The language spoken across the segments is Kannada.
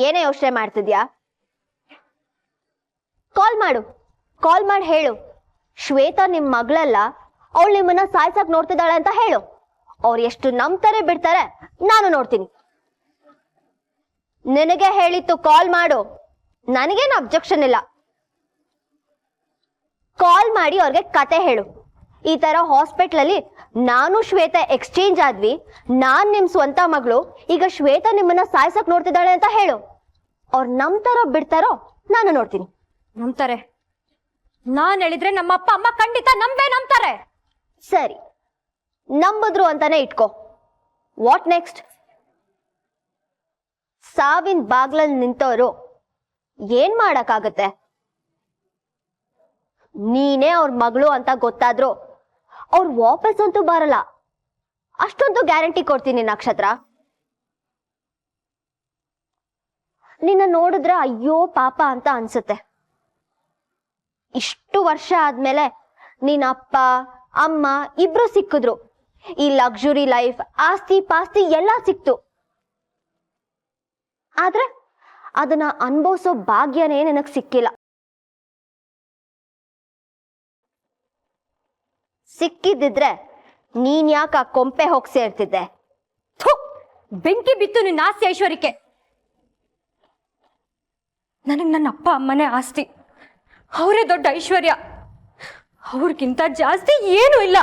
ಏನೇ ಯೋಚನೆ ಮಾಡ್ತಿದ್ಯಾ? ಕಾಲ್ ಮಾಡಿ ಹೇಳು, ಶ್ವೇತಾ ನಿಮ್ ಮಗಳಲ್ಲ, ಅವಳು ನಿಮ್ಮನ್ನ ಸಾಯ್ಸಕ್ ನೋಡ್ತಿದ್ದಾಳೆ ಅಂತ ಹೇಳು. ಅವ್ರು ಎಷ್ಟು ನಂಬ್ತಾರೆ ಬಿಡ್ತಾರೆ ನಾನು ನೋಡ್ತೀನಿ. ನಿನಗೆ ಹೇಳಿತ್ತು ಕಾಲ್ ಮಾಡು, ನನಗೇನು ಅಬ್ಜೆಕ್ಷನ್ ಇಲ್ಲ. ಕಾಲ್ ಮಾಡಿ ಅವ್ರಿಗೆ ಕತೆ ಹೇಳು. ಈ ತರ ಹಾಸ್ಪಿಟ್ಲಲ್ಲಿ ನಾನು ಶ್ವೇತಾ ಎಕ್ಸ್ಚೇಂಜ್ ಆದ್ವಿ, ನಾನ್ ನಿಮ್ ಸ್ವಂತ ಮಗಳು, ಈಗ ಶ್ವೇತಾ ನಿಮ್ಮನ್ನ ಸಾಯ್ಸಕ್ ನೋಡ್ತಿದ್ದಾಳೆ ಅಂತ ಹೇಳು. ಅವ್ರು ನಂಬ್ತಾರೋ ಬಿಡ್ತಾರೋ ನಾನು ನೋಡ್ತೀನಿ. ನಂಬ್ತಾರೆ. ನಾನ್ ಹೇಳಿದ್ರೆ ನಮ್ಮ ಅಪ್ಪ ಅಮ್ಮ ಖಂಡಿತ ನಂಬ್ತಾರೆ. ಸರಿ, ನಂಬಿದ್ರು ಅಂತಾನೆ ಇಟ್ಕೋ. What next? ಸಾವಿನ ಬಾಗ್ಲಲ್ಲಿ ನಿಂತವರು ಏನ್ ಮಾಡಕ್ಕಾಗತ್ತೆ? ನೀನೇ ಅವ್ರ ಮಗಳು ಅಂತ ಗೊತ್ತಾದ್ರು ಅವ್ರು ವಾಪಸ್ ಅಂತೂ ಬರಲ್ಲ, ಅಷ್ಟೊಂದು ಗ್ಯಾರಂಟಿ ಕೊಡ್ತೀನಿ ನಕ್ಷತ್ರ. ನಿನ್ನ ನೋಡಿದ್ರೆ ಅಯ್ಯೋ ಪಾಪ ಅಂತ ಅನ್ಸುತ್ತೆ. ಇಷ್ಟು ವರ್ಷ ಆದ್ಮೇಲೆ ನಿನ್ನ ಅಪ್ಪ ಅಮ್ಮ ಇಬ್ರು ಸಿಕ್ಕಿದ್ರು, ಈ ಲಕ್ಸುರಿ ಲೈಫ್, ಆಸ್ತಿ ಪಾಸ್ತಿ ಎಲ್ಲ ಸಿಕ್ತು. ಆದ್ರೆ ಅದನ್ನ ಅನುಭವಿಸೋ ಭಾಗ್ಯನೇ ನನಗ್ ಸಿಕ್ಕಿಲ್ಲ. ಸಿಕ್ಕಿದ್ದಿದ್ರೆ ನೀನ್ ಯಾಕೆ ಆ ಕೊಂಪೆ ಹೋಗಿ ಸೇರ್ತಿದ್ದೆ? ಬೆಂಕಿ ಬಿತ್ತು ನಿನ್ನ ಆಸ್ತಿ ಐಶ್ವರ್ಯಕ್ಕೆ. ನನಗ್ ನನ್ನ ಅಪ್ಪ ಅಮ್ಮನೇ ಆಸ್ತಿ, ಅವರೇ ದೊಡ್ಡ ಐಶ್ವರ್ಯ. ಅವ್ರಿಗಿಂತ ಜಾಸ್ತಿ ಏನೂ ಇಲ್ಲ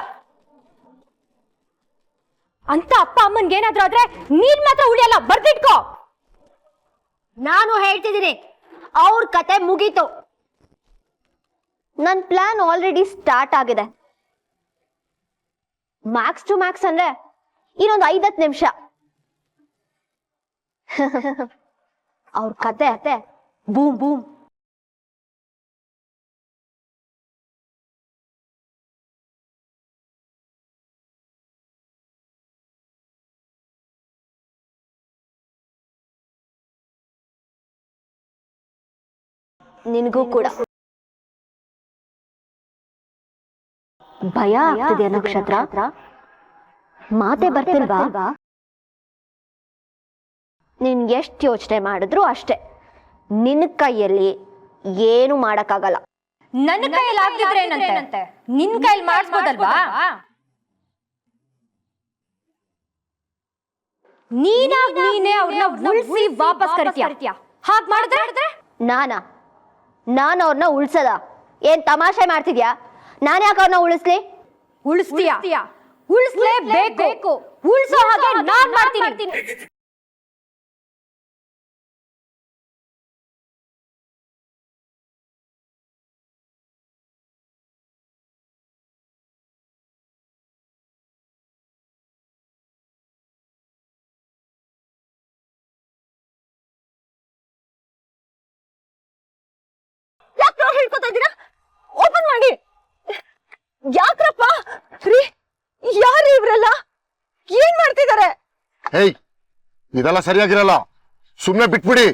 ಅಂತ ಅಪ್ಪ ಅಮ್ಮನ್ಗೇನಾದ್ರೂ ಆದ್ರೆ ನೀನ್ ಮಾತ್ರ ಉಳಿಯಲ್ಲ, ಬರ್ದಿಟ್ಕೋ. ನಾನು ಹೇಳ್ತಿದ್ದೀನಿ, ಅವ್ರ ಕತೆ ಮುಗೀತು. ನನ್ ಪ್ಲಾನ್ ಆಲ್ರೆಡಿ ಸ್ಟಾರ್ಟ್ ಆಗಿದೆ. ಮ್ಯಾಕ್ಸ್ ಟು ಮ್ಯಾಕ್ಸ್ ಅಂದ್ರೆ ಇನ್ನೊಂದು 5-10 ನಿಮಿಷ. ಅವ್ರ ಕತೆ ಬೂಮ್ ಬೂಮ್. ನಿನಗೂ ಕೂಡ ಭಯ ಆಗ್ತಿದೆ ನಕ್ಷತ್ರ? ಮಾತೆ ಬರ್ತಿಲ್ವಾ? ನೀನ್ ಎಷ್ಟು ಯೋಚನೆ ಮಾಡಿದ್ರು ಅಷ್ಟೇ, ನಿನ್ನ ಕೈಯಲ್ಲಿ ಏನು ಮಾಡಕ್ಕಾಗಲ್ಲ. ನನ್ನ ಕೈಯಲ್ಲಿ ಆಗಿದ್ರೆ ಏನಂತೆ, ನಿನ್ ಕೈಯಲ್ಲಿ ಮಾಡಿಸ್ಬೋದಲ್ವಾ? ನೀನೇ ಅವ್ರನ್ನ ಉಳಿಸಿ ವಾಪಸ್ ಕರಿತೀಯ. ಹಾಗೆ ಮಾಡಿದ್ರೆ ನಾನು ಅವ್ರನ್ನ ಉಳ್ಸದ? ಏನ್ ತಮಾಷೆ ಮಾಡ್ತಿದ್ಯಾ? ನಾನು ಯಾಕೆ ಅವ್ರನ್ನ ಉಳಿಸ್ಲಿ? ಉಳಿಸ್ಲೇಬೇಕು. ಉಳಿಸೋ ಹಾಗೆ ನಾನ್ ಮಾಡ್ತೀನಿ. ಯಾಕೆ ಹೇಳ್ಕೊತಾ ಇದ್ದೀರಾ? ಓಪನ್ ಮಾಡಿ. ಯಾಕ್ರಪ್ಪ? ಯಾರು ಇವ್ರೆಲ್ಲ? ಏನ್ ಮಾಡ್ತಿದ್ದಾರೆ? ಹೇಯ್, ಇದೆಲ್ಲ ಸರಿಯಾಗಿರಲ್ಲ, ಸುಮ್ನೆ ಬಿಟ್ಬಿಡಿ.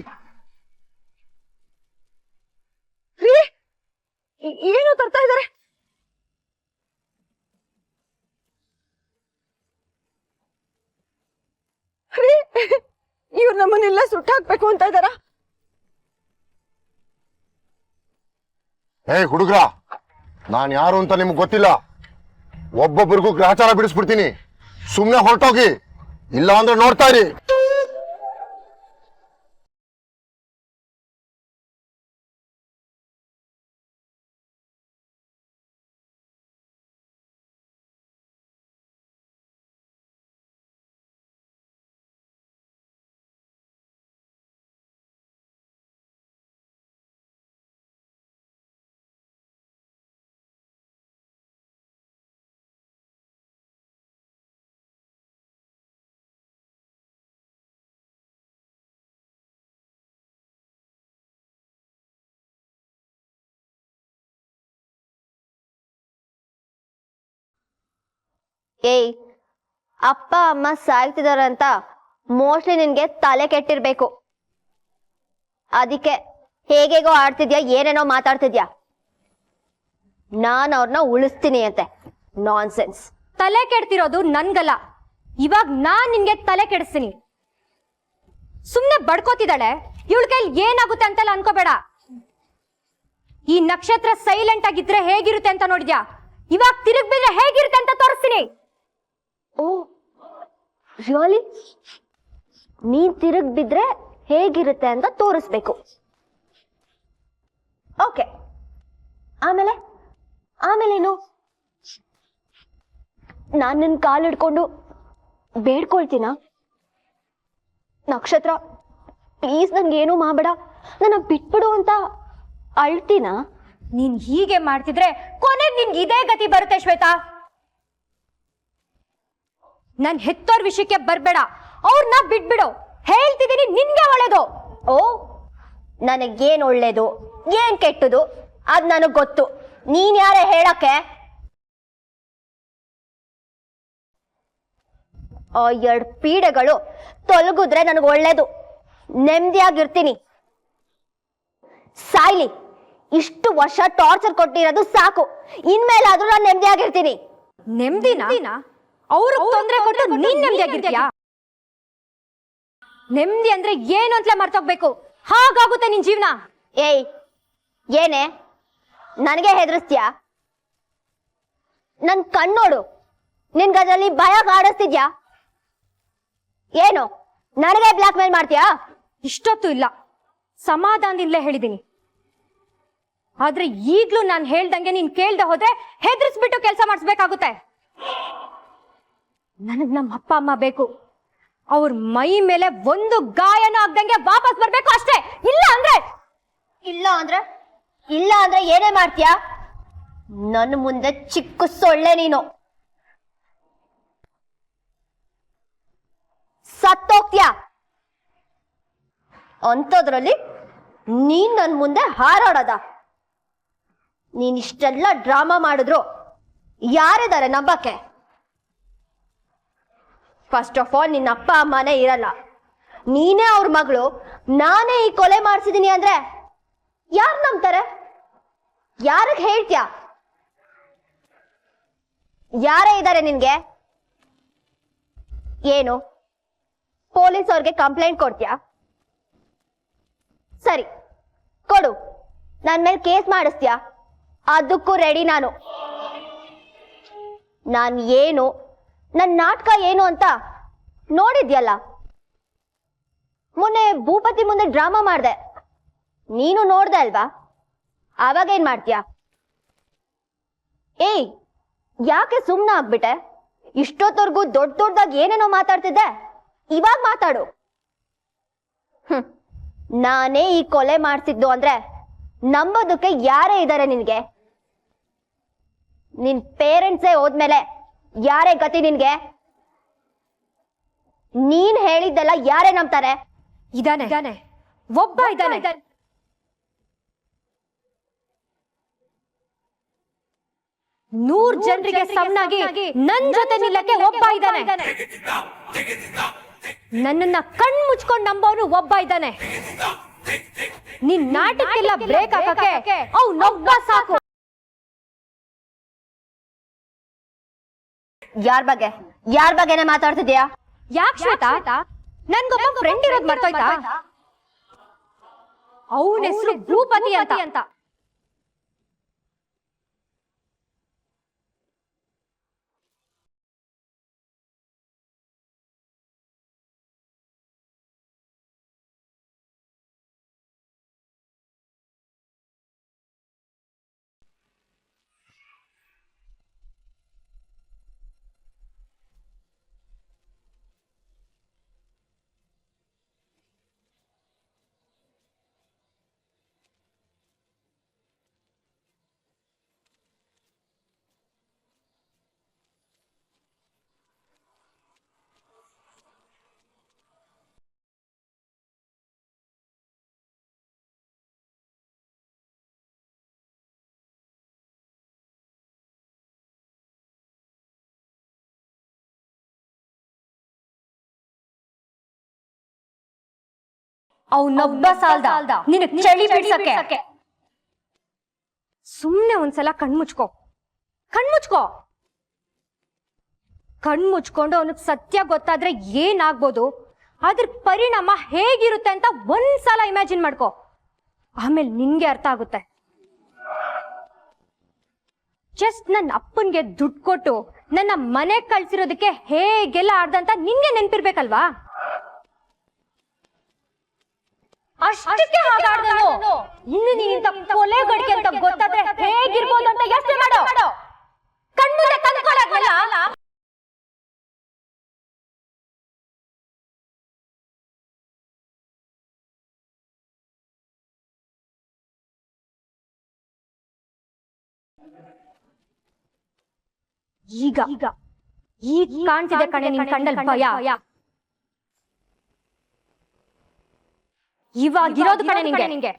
ಏನು ತರ್ತಾ ಇದ್ದಾರೆ? ಇವ್ರು ನಮ್ಮನ್ನೆಲ್ಲ ಸುಟ್ಟಾಕ್ಬೇಕು ಅಂತ ಇದ್ದಾರ? ಹೇ ಹುಡುಗ್ರ, ನಾನ್ ಯಾರು ಅಂತ ನಿಮ್ಗೆ ಗೊತ್ತಿಲ್ಲ. ಒಬ್ಬೊಬ್ಬರಿಗೂ ಗ್ರಹಚಾರ ಬಿಡಿಸ್ಬಿಡ್ತೀನಿ. ಸುಮ್ನೆ ಹೊರಟೋಗಿ, ಇಲ್ಲ ಅಂದ್ರೆ ನೋಡ್ತಾ ಇರಿ. ಏಯ್, ಅಪ್ಪ ಅಮ್ಮ ಸಾಯ್ತಿದಾರಂತ ಮೋಸ್ಟ್ಲಿ ನಿನ್ಗೆ ತಲೆ ಕೆಟ್ಟಿರ್ಬೇಕು. ಅದಕ್ಕೆ ಹೇಗೇಗೋ ಆಡ್ತಿದ್ಯಾ, ಏನೇನೋ ಮಾತಾಡ್ತಿದ್ಯಾ. ನಾನು ಅವ್ರನ್ನ ಉಳಿಸ್ತೀನಿ ಅಂತೆ. ನಾನ್ಸೆನ್ಸ್. ತಲೆ ಕೆಡ್ತಿರೋದು ನನ್ಗಲ್ಲ, ಇವಾಗ ನಾನ್ ನಿನ್ಗೆ ತಲೆ ಕೆಡಿಸ್ತೀನಿ. ಸುಮ್ನೆ ಬಡ್ಕೋತಿದ್ದಾಳೆ, ಇವಳ ಕೈಲಿ ಏನಾಗುತ್ತೆ ಅಂತೆಲ್ಲ ಅನ್ಕೋಬೇಡ. ಈ ನಕ್ಷತ್ರ ಸೈಲೆಂಟ್ ಆಗಿದ್ರೆ ಹೇಗಿರುತ್ತೆ ಅಂತ ನೋಡಿದ್ಯಾ? ಇವಾಗ ತಿರುಗ್ ಬಿದ್ರೆ ಹೇಗಿರುತ್ತೆ ಅಂತ ತೋರಿಸ್ತೀನಿ. Oh really? ನೀನ್ ತಿರುಗ್ ಬಿದ್ರೆ ಹೇಗಿರುತ್ತೆ ಅಂತ ತೋರಿಸ್ಬೇಕು. ಓಕೆ, ಆಮೇಲೆ ಆಮೇಲೇನು? ನಾನ್ ನಿನ್ ಕಾಲ್ ಹಿಡ್ಕೊಂಡು ಬೇಡ್ಕೊಳ್ತೀನ, ನಕ್ಷತ್ರ ಪ್ಲೀಸ್ ನನ್ಗೇನು ಮಾಡಬೇಡ, ನನ್ನ ಬಿಟ್ಬಿಡು ಅಂತ ಅಳ್ತೀನ? ನೀನ್ ಹೀಗೆ ಮಾಡ್ತಿದ್ರೆ ಕೊನೆಗೆ ನಿನ್ಗೆ ಇದೇ ಗತಿ ಬರುತ್ತೆ ಶ್ವೇತಾ. ನನ್ ಹೆತ್ತೋರ್ ವಿಷಯಕ್ಕೆ ಬರ್ಬೇಡ, ಅವ್ರನ್ನ ಬಿಟ್ಬಿಡು. ಹೇಳ್ತಿದ್ದೀನಿ, ನಿನ್ಗೆ ಒಳ್ಳೇದು. ಓ, ನನಗೇನ್ ಒಳ್ಳೇದು ಏನ್ ಕೆಟ್ಟದು ಅದ್ ನನಗ್ ಗೊತ್ತು. ನೀನ್ ಯಾರೇ ಹೇಳಕ್ಕೆ? ಆ 2 ಪೀಡೆಗಳು ತೊಲಗಿದ್ರೆ ನನಗೆ ಒಳ್ಳೇದು, ನೆಮ್ಮದಿಯಾಗಿರ್ತೀನಿ. ಸಾಯ್ಲಿ, ಇಷ್ಟು ವರ್ಷ ಟಾರ್ಚರ್ ಕೊಟ್ಟಿರೋದು ಸಾಕು, ಇನ್ಮೇಲಾದ್ರೂ ನಾನು ನೆಮ್ಮದಿಯಾಗಿರ್ತೀನಿ. ನೆಮ್ಮದಿನ ಅವ್ರಿಗೆ ತೊಂದರೆ ಕೊಟ್ಟು ನೀನ್ ನೆಮ್ಮದಿಯಾಗಿರ್ತೀಯಾ? ನೆಮ್ಮದಿ ಅಂದ್ರೆ ಏನು ಅಂತಲೇ ಮರ್ತೋಗ್ಬೇಕು, ಹಾಗಾಗುತ್ತೆ ನಿನ್ ಜೀವನ. ಏಯ್, ಏನೇ ನನಗೆ ಹೆದರ್ಸ್ತೀಯಾ? ನನ್ ಕಣ್ಣೋಡು, ನಿನ್ಗದ್ರಲ್ಲಿ ಭಯ ಕಾಡಿಸ್ತಿದ್ಯಾ? ಏನು ನನಗೆ ಬ್ಲಾಕ್ ಮೇಲ್ ಮಾಡ್ತೀಯಾ? ಇಷ್ಟೊತ್ತು ಇಲ್ಲ, ಸಮಾಧಾನದಿಂದಲೇ ಹೇಳಿದೀನಿ. ಆದ್ರೆ ಈಗ್ಲೂ ನಾನು ಹೇಳ್ದಂಗೆ ನೀನ್ ಕೇಳ್ದೆ ಹೋದ್ರೆ ಹೆದರ್ಸ್ಬಿಟ್ಟು ಕೆಲಸ ಮಾಡಿಸ್ಬೇಕಾಗುತ್ತೆ. ನನಗ್ ನಮ್ಮ ಅಪ್ಪ ಅಮ್ಮ ಬೇಕು, ಅವ್ರ ಮೈ ಮೇಲೆ ಒಂದು ಗಾಯನೂ ಆಗ್ದಂಗೆ ವಾಪಸ್ ಬರ್ಬೇಕು ಅಷ್ಟೇ. ಇಲ್ಲ ಅಂದ್ರೆ ಏನೇ ಮಾಡ್ತೀಯಾ? ನನ್ನ ಮುಂದೆ ಚಿಕ್ಕ ಸೊಳ್ಳೆ ನೀನು, ಸತ್ತೋಗ್ತೀಯಾ. ಅಂಥದ್ರಲ್ಲಿ ನೀನ್ ನನ್ ಮುಂದೆ ಹಾರಾಡೋದ? ನೀನ್ ಇಷ್ಟೆಲ್ಲ ಡ್ರಾಮಾ ಮಾಡಿದ್ರು ಯಾರಿದ್ದಾರೆ ನಂಬಕ್ಕೆ? ಫಸ್ಟ್ ಆಫ್ ಆಲ್ ನಿನ್ನ ಅಪ್ಪ ಅಮ್ಮನೇ ಇರಲ್ಲ, ನೀನೇ ಅವ್ರ ಮಗಳು, ನಾನೇ ಈ ಕೊಲೆ ಮಾಡಿಸಿದೀನಿ ಅಂದ್ರೆ ಯಾರು ನಂಬ್ತಾರೆ? ಯಾರಿಗೆ ಹೇಳ್ತೀಯ? ಯಾರೇ ಇದ್ದಾರೆ ನಿನ್ಗೆ? ಏನು ಪೊಲೀಸ್ ಅವ್ರಿಗೆ ಕಂಪ್ಲೇಂಟ್ ಕೊಡ್ತೀಯಾ? ಸರಿ ಕೊಡು, ನನ್ ಮೇಲೆ ಕೇಸ್ ಮಾಡಿಸ್ತೀಯಾ? ಅದಕ್ಕೂ ರೆಡಿ ನಾನು. ನನ್ನ ನಾಟಕ ಏನು ಅಂತ ನೋಡಿದ್ಯಲ್ಲ. ಮೊನ್ನೆ ಭೂಪತಿ ಮುಂದೆ ಡ್ರಾಮಾ ಮಾಡ್ದೆ, ನೀನು ನೋಡ್ದೆ ಅಲ್ವಾ? ಆವಾಗ ಏನ್ ಮಾಡ್ತೀಯಾ? ಏಯ್, ಯಾಕೆ ಸುಮ್ನೆ ಆಗ್ಬಿಟ್ಟೆ? ಇಷ್ಟೊತ್ತವರೆಗೂ ದೊಡ್ಡದಾಗಿ ಏನೇನೋ ಮಾತಾಡ್ತಿದ್ದೆ, ಇವಾಗ ಮಾತಾಡು. ನಾನೇ ಈ ಕೊಲೆ ಮಾಡ್ತಿದ್ದು ಅಂದ್ರೆ ನಂಬೋದಕ್ಕೆ ಯಾರೇ ಇದ್ದಾರೆ ನಿನ್ಗೆ? ನಿನ್ ಪೇರೆಂಟ್ಸೇ ಹೋದ್ಮೇಲೆ ಯಾರೇ ಗತಿ ನಿನ್ಗೆ? ನೀನ್ ಹೇಳಿದ್ದೆಲ್ಲ ಯಾರೇ ನಂಬ್ತಾರೆ? ಇದಾನೆ, ಒಬ್ಬ ಇದಾನೆ. ನೂರ್ ಜನರಿಗೆ ಸಮನಾಗಿ ನನ್ ಜೊತೆ ನಿಲ್ಲಕ್ಕೆ ಒಬ್ಬ ಇದ್ದಾನೆ. ನನ್ನನ್ನ ಕಣ್ ಮುಚ್ಕೊಂಡು ನಂಬೋನು ಒಬ್ಬ ಇದ್ದಾನೆ. ನಿನ್ ನಾಟಕ್ಕೆಲ್ಲ ಬ್ರೇಕ್ ಹಾಕಕ್ಕೆ ಅವ್ನೊಬ್ಬ ಸಾಕು. ಯಾರ ಬಗ್ಗೆನೆ ಮಾತಾಡ್ತಿದ್ಯಾ? ಯಾಕೆ ಶ್ವೇತಾ, ನನ್ಗೊಬ್ಬ ಫ್ರೆಂಡ್ ಇರೋದ್ ಮರ್ತೋಯ್ತಾ? ಅವನ ಹೆಸರು ಭೂಪತಿ ಅಂತ. ಅವನೊಬ್ಬ ಸಾಲ್ದ ನಿನ್ನ ಚಳಿ ಬಿಡ್ಸಕ್ಕೆ. ಸುಮ್ನೆ ಒಂದ್ಸಲ ಕಣ್ಮುಚ್ಕೋ. ಕಣ್ಮುಚ್ಕೊಂಡು ಅವನಿಗೆ ಸತ್ಯ ಗೊತ್ತಾದ್ರೆ ಏನಾಗ್ಬೋದು ಅದ್ರ ಪರಿಣಾಮ ಹೇಗಿರುತ್ತೆ ಅಂತ ಒಂದ್ಸಲ ಇಮ್ಯಾಜಿನ್ ಮಾಡ್ಕೋ, ಆಮೇಲೆ ನಿನ್ಗೆ ಅರ್ಥ ಆಗುತ್ತೆ. ಜಸ್ಟ್ ನನ್ನ ಅಪ್ಪನ್ಗೆ ದುಡ್ಡು ಕೊಟ್ಟು ನನ್ನ ಮನೆ ಕಳ್ಸಿರೋದಕ್ಕೆ ಹೇಗೆಲ್ಲ ಆಡ್ದಂತ ನಿನ್ಗೆ ನೆನ್ಪಿರ್ಬೇಕಲ್ವಾ? ಅಷ್ಟಕ್ಕೆ ಹಾಗಾಡ್ದನು. ಇನ್ನು ನೀನಿಂತ ಕೊಲೆ ಗಡಿಗೆ ಅಂತ ಗೊತ್ತಾದ್ರೆ ಹೇಗಿರ್ಬೋದು ಅಂತ ಯೋಚನೆ ಮಾಡೋ. ಕಣ್ಮುಂದೆ ತಂದ್ಕೊಳ್ಳೋದ್ನಲ್ಲ. ಈಗ ಕಾಣ್ತಿದೆ ಕಣೆ ನಿನ್ ಕಣ್ಣಲ್ಲಿ ಭಯ. ಇವಾಗಿರೋದು ಕಣೆ ನಿಂಗೆ.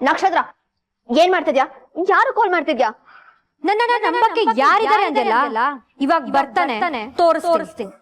ನಕ್ಷತ್ರ, ಏನ್ ಮಾಡ್ತಿದ್ಯಾ? ಯಾರು ಕಾಲ್ ಮಾಡ್ತಿದ್ಯಾ? ನನ್ನ ನಂಬಕ್ಕೆ ಯಾರಿದ್ದಾರೆ ಅಂದಲ್ಲ, ಇವಾಗ ಬರ್ತಾನೆ, ತೋರಿಸ್ತೀನಿ.